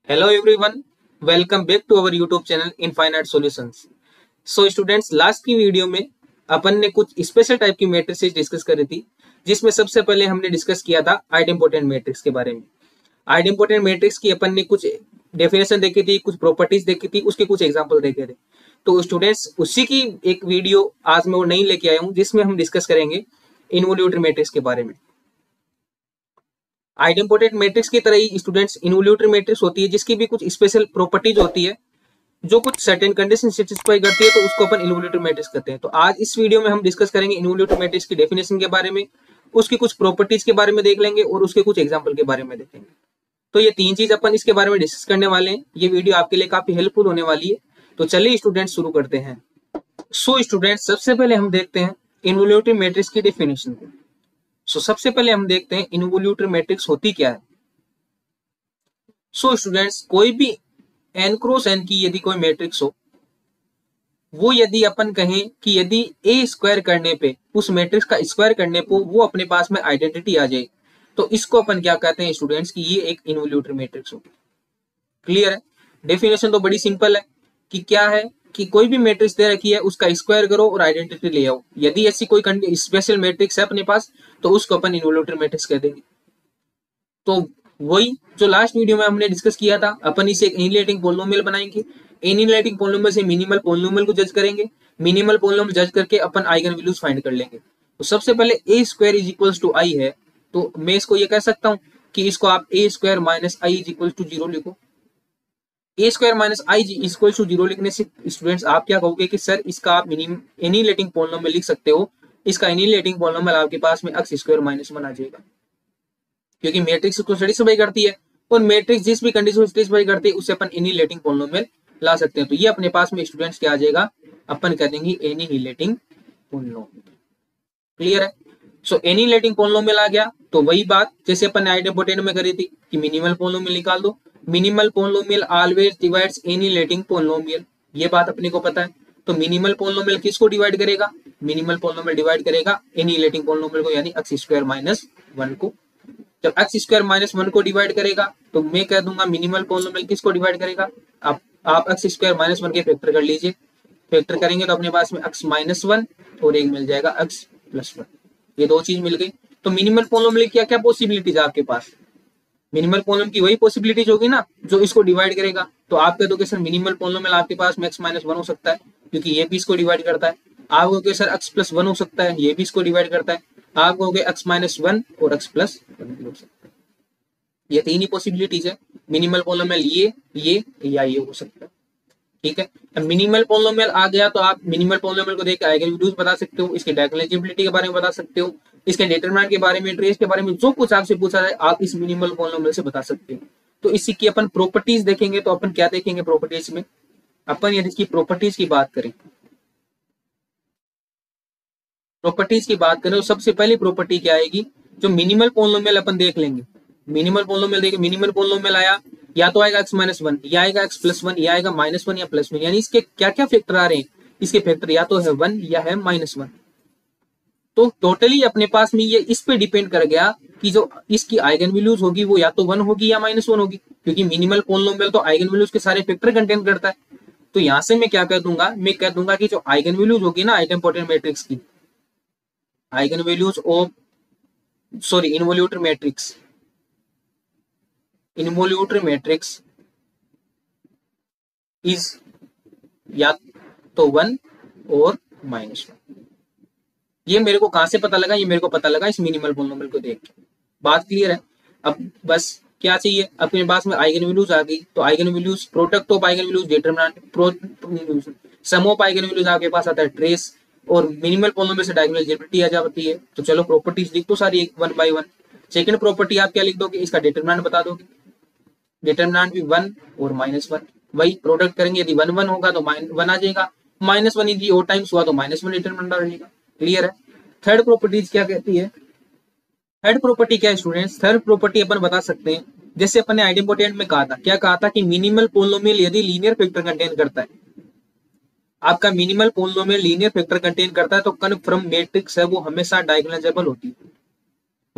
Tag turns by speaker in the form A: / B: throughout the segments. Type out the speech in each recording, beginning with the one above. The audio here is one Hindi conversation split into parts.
A: Hello everyone, welcome back to our YouTube channel Infinite Solutions. So students, last की वीडियो में अपन ने कुछ स्पेशल टाइप की मैट्रिसेस डिस्कस करी थी, जिसमें सबसे पहले हमने डिस्कस किया था आइडेम्पोटेंट मैट्रिक्स के बारे में। आइडेम्पोटेंट मैट्रिक्स की अपन ने कुछ डेफिनेशन देखी थी, कुछ प्रॉपर्टीज देखी थी, उसके कुछ एग्जांपल देखे थे। तो स्टूडेंट्स, उसी की एक वीडियो आज मैं वो नहीं लेके आया हूँ, जिसमें हम डिस्कस करेंगे इनवोल्यूटरी मैट्रिक्स के बारे में। आइडेम्पोटेंट मैट्रिक्स की तरह ही स्टूडेंट्स इनवोल्यूटरी मैट्रिक्स होती है, जिसकी भी कुछ स्पेशल प्रॉपर्टीज होती है, जो कुछ सर्टेन कंडीशन सेटिस्फाई करती है, तो उसको अपन इनवोल्यूटरी मैट्रिक्स कहते हैं। तो आज इस वीडियो में हम डिस्कस करेंगे इनवोल्यूटरी मैट्रिक्स की डेफिनेशन के बारे में, उसकी कुछ प्रॉपर्टीज के बारे में देख लेंगे और उसके कुछ एग्जांपल के बारे में देखेंगे। तो ये तीन चीज अपन इसके बारे में डिस्कस करने वाले हैं। ये वीडियो आपके लिए काफी हेल्पफुल होने वाली है। तो चलिए स्टूडेंट्स शुरू करते हैं। सो स्टूडेंट्स, सबसे पहले हम देखते हैं इनवोल्यूटरी मैट्रिक्स की डेफिनेशन को। सबसे पहले हम देखते हैं इनवोल्यूटरी मैट्रिक्स होती क्या है। स्टूडेंट्स, कोई भी n क्रॉस n की यदि कोई मैट्रिक्स हो, वो यदि अपन कहें कि यदि a स्क्वायर करने पे, उस मैट्रिक्स का स्क्वायर करने पे वो अपने पास में आइडेंटिटी आ जाए, तो इसको अपन क्या कहते हैं स्टूडेंट्स की ये एक इनवोल्यूटरी मैट्रिक्स होगी। क्लियर है? डेफिनेशन तो बड़ी सिंपल है कि क्या है कि कोई भी मैट्रिक्स दे रखी है, उसका स्क्वायर करो और आइडेंटिटी ले आओ। यदि ऐसी कोई स्पेशल मैट्रिक्स है अपने पास, तो उसको अपन इनवोल्यूटरी मैट्रिक्स कह देंगे। तो वही जो लास्ट वीडियो में हमने डिस्कस किया था, अपन इसे एक एनिलेटिंग पोलिनोमियल बनाएंगे। एनिलेटिंग पोलिनोमियल से मिनिमल पोलिनोमियल को जज करेंगे। मिनिमल पोलिनोमियल जज करके अपन आइगन वैल्यूज फाइंड कर लेंगे। तो सबसे पहले a square is equals to I है, तो मैं इसको ये कह सकता हूँ कि इसको आप a square minus I is equals to 0 लिखो। a square minus I is equals to 0 लिखने से स्टूडेंट्स आप क्या कहोगे कि सर इसका आप एनिलेटिंग पोलिनोमियल लिख सकते हो। इसका एनिलेटिंग पोलिनोमियल आपके पास में x स्क्वायर माइनस 1 आ जाएगा, क्योंकि मैट्रिक्स को सेटिस्फाई करती है और मैट्रिक्स जिस भी कंडीशन को सेटिस्फाई करती है उससे अपन एनिलेटिंग पोलिनोमियल ला सकते हैं। तो ये अपने पास में स्टूडेंट्स क्या आ जाएगा, अपन कह देंगे एनिलेटिंग पोलिनोमियल। क्लियर है? एनिलेटिंग पोलिनोमियल आ गया। तो वही बात जैसे अपन ने आइडेम्पोटेंट में करी थी कि मिनिमल पोलिनोमियल निकाल दो। Minimal polynomial always divides annihilating polynomial, ये बात अपने को पता है। तो मिनिमल पोलिनोमियल किसको डिवाइड करेगा? मिनिमल पोलिनोमियल डिवाइड करेगा एनिलेटिंग पोलिनोमियल को, यानी x स्क्वायर माइनस 1 को। जब x स्क्वायर माइनस 1 को डिवाइड करेगा, तो मैं कह दूंगा मिनिमल पोलिनोमियल किसको डिवाइड करेगा? आप x स्क्वायर माइनस 1 के फैक्टर कर लीजिए। फैक्टर करेंगे तो अपने पास में x माइनस 1 और एक मिल जाएगा x प्लस 1। ये दो चीज मिल गई। तो मिनिमल पोलिनोमियल क्या क्या पॉसिबिलिटीज है आपके पास? मिनिमल पोलिनोमियल की वही पॉसिबिलिटीज होगी ना जो इसको डिवाइड करेगा। तो आप कह दो कि सर मिनिमल पोलिनोमियल आपके पास में x माइनस 1 हो सकता है, क्योंकि ये भी इसको डिवाइड करता है। आप कहोगे सर x प्लस 1 हो सकता है, ये भी इसको डिवाइड करता है। आप कहोगे x माइनस 1 और x प्लस 1 हो सकता है। ये तीन ही पॉसिबिलिटीज है। मिनिमल पोलिनोमियल ये या ये हो सकता है। ठीक है? अब मिनिमल पोलिनोमियल आ गया तो आप मिनिमल पोलिनोमियल को देख के आइगन वैल्यूज बता सकते हो, इसके डायगोनलिटी के बारे में बता सकते हो, इसके डिटरमिनेंट के बारे में, ट्रेस के बारे में, जो कुछ आपसे पूछा जाए आप इस मिनिमल पोलिनोमियल से बता सकते हो। तो इसी की अपन प्रॉपर्टीज देखेंगे। तो अपन क्या देखेंगे प्रॉपर्टीज में? अपन यदि इसकी प्रॉपर्टीज की बात करें, प्रॉपर्टीज की बात करें तो सबसे पहली प्रॉपर्टी क्या आएगी? जो मिनिमल पोलिनोमियल अपन देख लेंगे। मिनिमल पोलिनोमियल देखें, मिनिमल पोलिनोमियल आया, या तो आएगा x माइनस 1, या आएगा x प्लस 1, या आएगा माइनस 1 या प्लस 1। यानी इसके क्या क्या फैक्टर आ रहे हैं? इसके फैक्टर या तो है 1 या है माइनस 1। तो टोटली अपने पास में ये इस पे डिपेंड कर गया कि जो इसकी आइगन वैल्यूज होगी वो या तो 1 होगी या माइनस 1 होगी, क्योंकि मिनिमल पोलिनोमियल तो आइगन वैल्यूज के सारे फैक्टर कंटेन करता है। तो यहां से मैं क्या कह दूंगा, मैं कह दूंगा कि जो आइगन वैल्यूज होगी ना आइडेम्पोटेंट मैट्रिक्स की, eigenvalues of involutory matrix, involutory matrix is या तो 1 और माइनस 1। ये मेरे को कहां से पता लगा? ये मेरे को पता लगा इस मिनिमल पोलिनोमियल को देख के। बात क्लियर है? अब बस क्या चाहिए, अपने पास में आइगन वैल्यूज आ गई। तो eigen values, product of eigen values, determinant, sum of eigen values आपके पास आता है ट्रेस, और मिनिमल पोलिनोमियल से डायगोनलिटी आ जाती है। तो चलो प्रॉपर्टीज लिख दो सारी एक 1 बाय 1। सेकंड प्रॉपर्टी आप क्या लिख दोगे? इसका डिटरमिनेंट बता दोगे। डिटरमिनेंट भी 1 और माइनस 1। वही प्रोडक्ट करेंगे, यदि 1 1 होगा तो 1 आ जाएगा, माइनस 1 यदि और टाइम्स हुआ तो माइनस 1 डिटरमिनेंट आ जाएगा। क्लियर है? थर्ड प्रॉपर्टीज क्या कहती है? थर्ड प्रॉपर्टी क्या है स्टूडेंट्स? थर्ड प्रॉपर्टी अपन बता सकते हैं, जैसे अपन ने आइडेम्पोटेंट में कहा था, क्या कहा था कि मिनिमल पोलिनोमियल यदि लीनियर फैक्टर कंटेन करता है, आपका minimal polynomial linear factor contain करता है, तो कन्फर्म मैट्रिक्स है वो हमेशा डायगोनलाइजेबल होती है।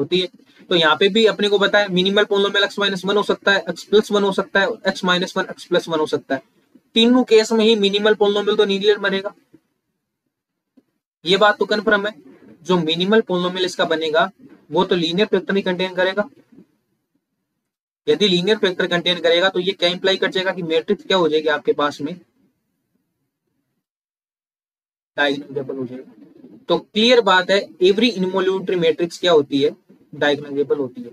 A: होती है। तो यहाँ पे भी अपने को पता है मिनिमल पोलिनोमियल x-1 हो सकता है, x+1 हो सकता है, x-1 x+1 हो सकता है। तीनों केस में ही मिनिमल पोलिनोमियल तो लीनियर बनेगा, ये बात तो कन्फर्म है। जो मिनिमल पोलिनोमियल इसका बनेगा वो तो लीनियर फैक्टर ही कंटेन करेगा। यदि लीनियर फैक्टर कंटेन करेगा तो ये क्या इंप्लाई कर जाएगा कि मैट्रिक्स क्या हो जाएगी आपके पास में, डायगोनलाइजेबल हो जाएगा। तो क्लियर बात है, एवरी इनवॉल्यूटरी मैट्रिक्स क्या होती है, डायगोनलाइजेबल होती है।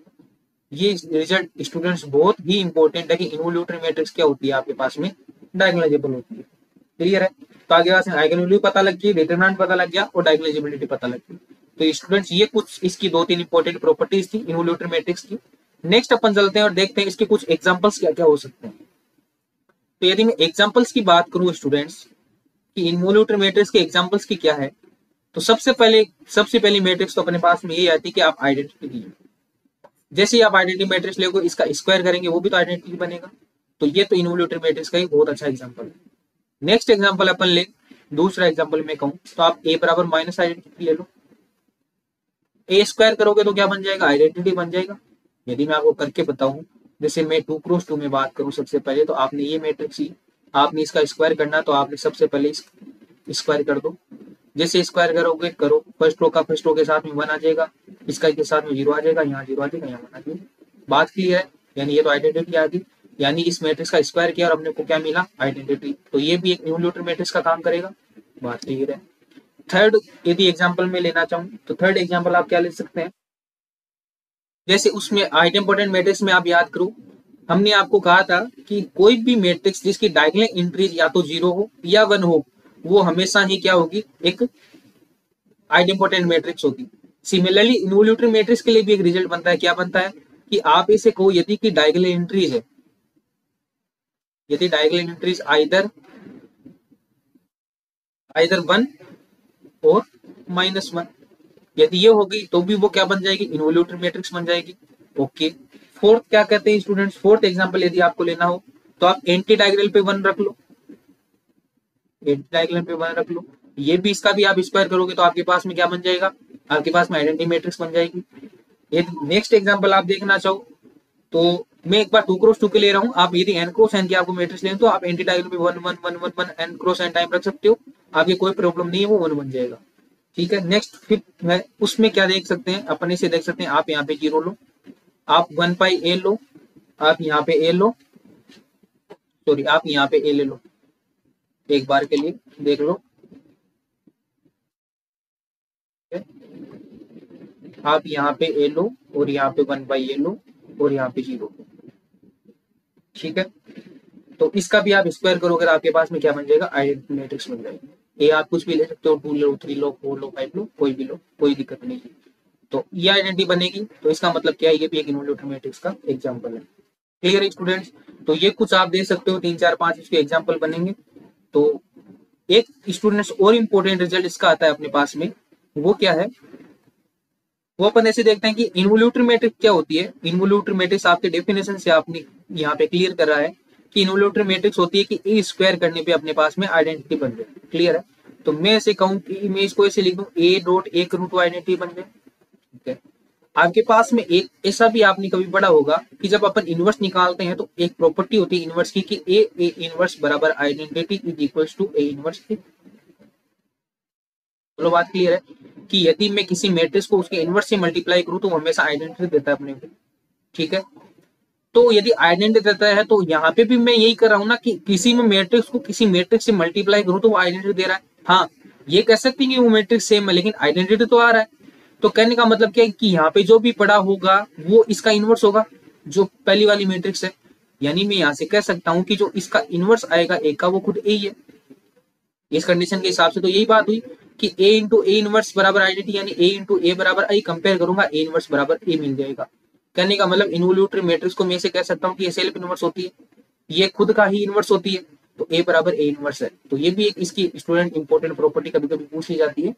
A: ये रिजल्ट स्टूडेंट्स बहुत ही इंपॉर्टेंट है कि इनवॉल्यूटरी मैट्रिक्स क्या होती है आपके पास में, डायगोनलाइजेबल होती है। क्लियर है, तो आगे पास आइगन वैल्यू पता लग गई, डिटरमिनेंट पता लग गया और डायगोनलाइजेबिलिटी पता लग गई। तो स्टूडेंट्स ये कुछ इसकी 2-3 इंपॉर्टेंट प्रॉपर्टीज थी इनवॉल्यूटरी मैट्रिक्स की। नेक्स्ट अपन चलते हैं और देखते हैं इसके कुछ एग्जांपल्स क्या क्या हो सकते हैं। तो यदि मैं एग्जांपल्स की बात करूं स्टूडेंट्स कि इनवॉल्यूटरी मैट्रिक्स के एग्जांपल्स की क्या है, तो सबसे पहली मैट्रिक्स तो अपने पास में ये आती है कि आप आइडेंटिटी लीजिए। जैसे ही आप आइडेंटिटी मैट्रिक्स लेगे इसका स्क्वायर करेंगे वो भी तो आइडेंटिटी बनेगा। तो ये तो इनवॉल्यूटरी मैट्रिक्स का ही बहुत अच्छा एग्जांपल है। नेक्स्ट एग्जांपल अपन ले, दूसरा एग्जांपल मैं कहूं तो आप a बराबर माइनस आइडेंटिटी ले लो। ए स्क्वायर करोगे तो क्या बन जाएगा, आइडेंटिटी बन जाएगा। यदि मैं आपको करके बताऊं, जैसे मैं 2x2 में बात करूं सबसे पहले, तो आपने ये मैट्रिक्स ही आपने इसका स्क्वायर करना, तो आपने सबसे पहले स्क्वायर कर दो। जैसे स्क्वायर करोगे करो, फर्स्ट रो का फर्स्ट रो के साथ में 1 आ जाएगा, इसका के साथ में 0 आ जाएगा, यहाँ 0 आ जाएगा, यहाँ 1 आ जाएगा। बात क्लियर है, यानी ये तो आइडेंटिटी आ गई, यानी इस मैट्रिक्स का स्क्वायर किया और अपने को क्या मिला, आइडेंटिटी। तो ये भी एक इनवॉल्यूटरी मैट्रिक्स का काम करेगा। बात क्लियर है। थर्ड यदि एग्जांपल में लेना चाहूं तो थर्ड एग्जांपल आप क्या ले सकते हैं, जैसे उसमें आइडेंटिटी मैट्रिक्स में आप याद करो, हमने आपको कहा था कि कोई भी मैट्रिक्स जिसकी डायगोनल एंट्रीज या तो 0 हो या 1 हो, वो हमेशा ही क्या होगी, एक आइडेंटिटी मैट्रिक्स होगी। सिमिलरली इनवॉल्यूटरी मैट्रिक्स के लिए भी एक रिजल्ट बनता है, क्या बनता है कि आप इसे कहो यदि की डायगोनल एंट्रीज है, यदि डायगोनल एंट्रीज आइदर 1 और -1, यदि ये होगी तो भी वो क्या बन जाएगी, इनवॉल्यूटरी मैट्रिक्स बन जाएगी। ओके, फोर्थ क्या कहते हैं स्टूडेंट्स, फोर्थ एग्जांपल यदि आपको लेना हो तो आप एंटी डायगोनल पे 1 रख लो, एंटी डायगोनल पे 1 रख लो। ये भी इसका भी आप स्क्वायर करोगे तो आपके पास में क्या बन जाएगा, आपके पास में आइडेंटिटी मैट्रिक्स बन जाएगी। यदि नेक्स्ट एग्जांपल आप देखना चाहो तो मैं एक बार 2x2 के ले रहा हूँ, आप यदि n क्रॉस n की आपको मैट्रिक्स लें तो आप एंटी डायगोनल पे 1 1 1 1 1 n क्रॉस n टाइम रख सकते हो, आपकी कोई प्रॉब्लम नहीं है, वो 1 बन जाएगा। ठीक है, नेक्स्ट फिफ्थ है, उसमें क्या देख सकते हैं, अपने से देख सकते हैं, आप यहाँ पे 0 लो, आप 1/a लो, आप यहाँ पे a लो, सॉरी आप यहाँ पे a ले लो, एक बार के लिए देख लो, आप यहाँ पे a लो और यहाँ पे 1/a लो और यहाँ पे 0। ठीक है, तो इसका भी आप स्क्वायर करोगे आपके पास में क्या बन जाएगा, आइडेंटिटी मैट्रिक्स बन जाएगी। ये आप कुछ भी ले सकते हो, 2 लो, 3 लो, 4 लो, 5 लो, कोई भी लो, कोई दिक्कत नहीं है। तो ये आइडेंटिटी बनेगी, तो इसका मतलब क्या है, ये भी एक इनवॉल्यूटरी मैट्रिक्स का एग्जांपल है। क्लियर है स्टूडेंट्स, तो ये कुछ आप दे सकते हो, 3 4 5 इसके एग्जांपल बनेंगे। तो एक स्टूडेंट्स और इम्पोर्टेंट रिजल्ट इसका आता है अपने पास में, वो क्या है, वो अपन ऐसे देखते हैं कि इनवॉल्यूटरी मैट्रिक्स क्या होती है। इनवॉल्यूटरी मैट्रिक्स आपके डेफिनेशन से आपने यहाँ पे क्लियर कर रहा है कि इनवॉल्यूटरी मैट्रिक्स होती है कि ए स्क्वायर करने पे अपने पास में आइडेंटिटी बन जाए। क्लियर है, तो मैं ऐसे कहूँ कि मैं इसको ऐसे लिख दूं, ए डॉट ए करूं तो आइडेंटिटी बन जाए। ठीक है, आपके पास में एक ऐसा भी आपने कभी पढ़ा होगा कि जब अपन इनवर्स निकालते हैं तो एक प्रॉपर्टी होती है इनवर्स की कि ए इनवर्स बराबर identity is equals to A inverse. चलो बात क्लियर है कि यदि मैं किसी मैट्रिक्स को उसके इनवर्स से मल्टीप्लाई करूं तो वो हमेशा आइडेंटिटी देता है अपने को। ठीक है, तो यदि आइडेंटिटी देता है तो यहाँ पे भी मैं यही कर रहा हूँ ना कि किसी में मैट्रिक्स को किसी मैट्रिक्स से मल्टीप्लाई करूं तो वो आइडेंटिटी दे रहा है। हाँ, ये कह सकते हैं कि वो मैट्रिक्स सेम है लेकिन आइडेंटिटी तो आ रहा है। तो कहने का मतलब क्या है कि यहाँ पे जो भी पड़ा होगा वो इसका इनवर्स होगा, जो पहली वाली मैट्रिक्स है। यानी मैं यहाँ से कह सकता हूँ कि जो इसका इनवर्स आएगा ए का वो खुद ए ही है। इस कंडीशन के हिसाब से तो यही बात हुई कि a इंटू ए इनवर्स बराबर आइडेंटिटी, यानी a इंटू ए बराबर आई, कंपेयर करूंगा a इनवर्स बराबर a मिल जाएगा। कहने का मतलब इनवॉल्यूटरी मैट्रिक्स को मैं ऐसे कह सकता हूँ कि ये सेल्फ इनवर्स होती है, ये खुद का ही इनवर्स होती है, तो a बराबर a इनवर्स है। तो ये भी एक इसकी स्टूडेंट इंपॉर्टेंट प्रॉपर्टी कभी कभी पूछी जाती है,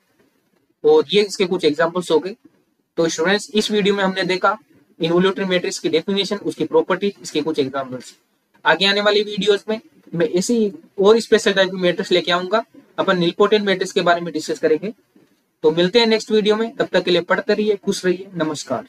A: और ये इसके कुछ एग्जाम्पल्स हो गए। तो स्टूडेंट्स इस वीडियो में हमने देखा इनवॉल्यूटरी मैट्रिक्स की डेफिनेशन, उसकी प्रॉपर्टी, इसके कुछ एग्जाम्पल्स। आगे आने वाली वीडियोस में मैं ऐसी और स्पेशल टाइप की मैट्रिक्स लेके आऊंगा, अपन निलपोटेंट मैट्रिक्स के बारे में डिस्कस करेंगे। तो मिलते हैं नेक्स्ट वीडियो में, तब तक के लिए पढ़ते रहिए, खुश रहिए, नमस्कार।